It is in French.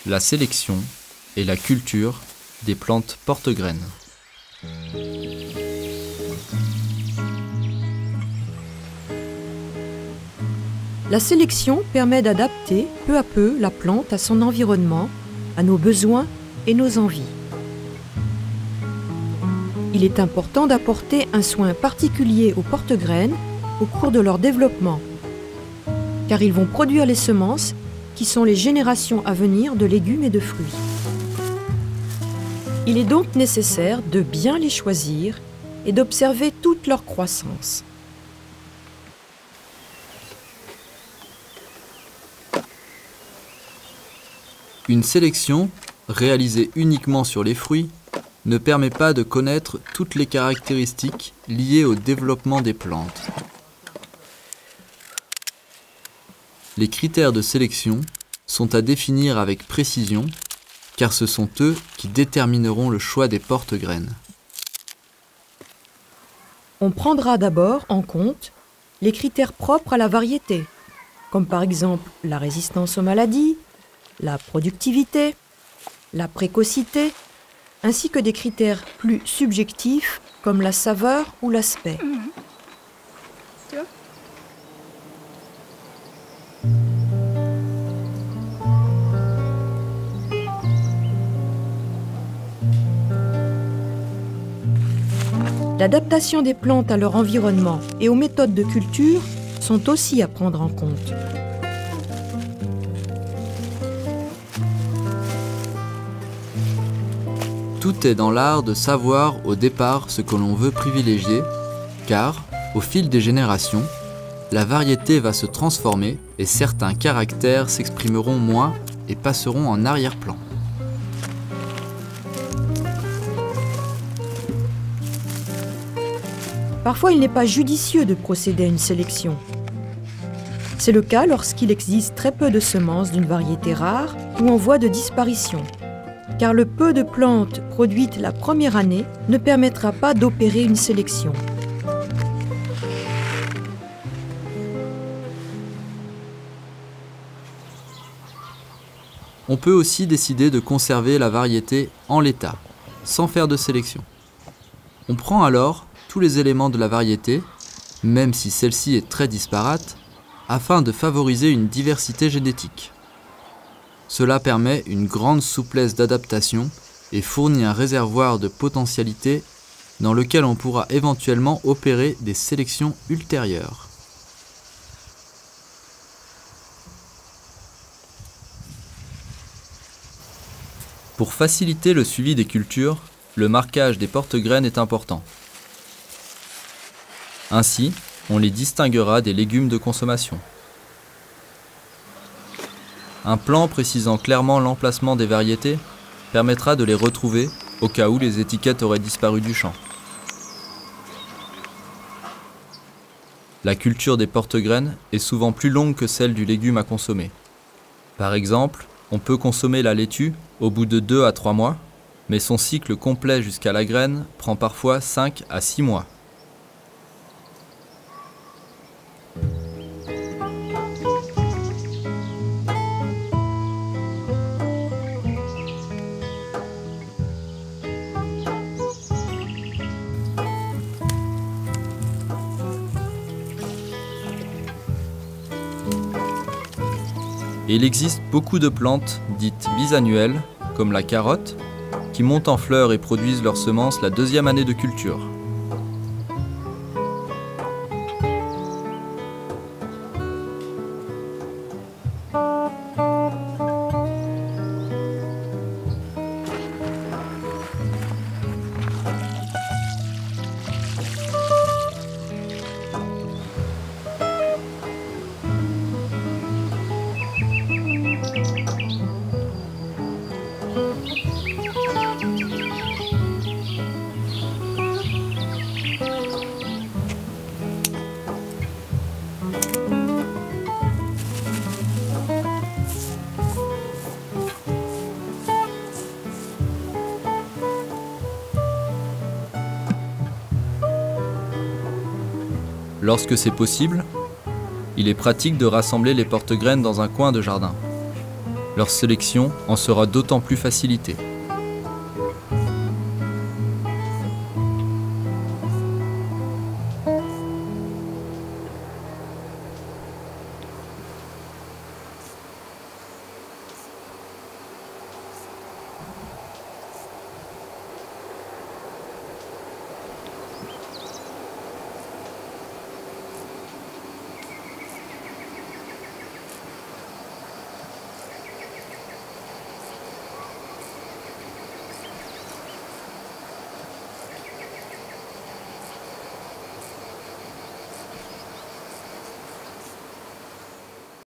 la sélection et la culture des plantes porte-graines. La sélection permet d'adapter peu à peu la plante à son environnement, à nos besoins et nos envies. Il est important d'apporter un soin particulier aux porte-graines au cours de leur développement, car ils vont produire les semences qui sont les générations à venir de légumes et de fruits. Il est donc nécessaire de bien les choisir et d'observer toute leur croissance. Une sélection, réalisée uniquement sur les fruits, ne permet pas de connaître toutes les caractéristiques liées au développement des plantes. Les critères de sélection sont à définir avec précision, car ce sont eux qui détermineront le choix des porte-graines. On prendra d'abord en compte les critères propres à la variété, comme par exemple la résistance aux maladies, la productivité, la précocité, ainsi que des critères plus subjectifs comme la saveur ou l'aspect. L'adaptation des plantes à leur environnement et aux méthodes de culture sont aussi à prendre en compte. Tout est dans l'art de savoir au départ ce que l'on veut privilégier, car, au fil des générations, la variété va se transformer et certains caractères s'exprimeront moins et passeront en arrière-plan. Parfois, il n'est pas judicieux de procéder à une sélection. C'est le cas lorsqu'il existe très peu de semences d'une variété rare ou en voie de disparition, car le peu de plantes produites la première année ne permettra pas d'opérer une sélection. On peut aussi décider de conserver la variété en l'état, sans faire de sélection. On prend alors tous les éléments de la variété, même si celle-ci est très disparate, afin de favoriser une diversité génétique. Cela permet une grande souplesse d'adaptation et fournit un réservoir de potentialité dans lequel on pourra éventuellement opérer des sélections ultérieures. Pour faciliter le suivi des cultures, le marquage des porte-graines est important. Ainsi, on les distinguera des légumes de consommation. Un plan précisant clairement l'emplacement des variétés permettra de les retrouver au cas où les étiquettes auraient disparu du champ. La culture des porte-graines est souvent plus longue que celle du légume à consommer. Par exemple, on peut consommer la laitue au bout de 2 à 3 mois, mais son cycle complet jusqu'à la graine prend parfois 5 à 6 mois. Et il existe beaucoup de plantes dites bisannuelles, comme la carotte, qui montent en fleurs et produisent leurs semences la 2e année de culture. Lorsque c'est possible, il est pratique de rassembler les porte-graines dans un coin de jardin. Leur sélection en sera d'autant plus facilitée.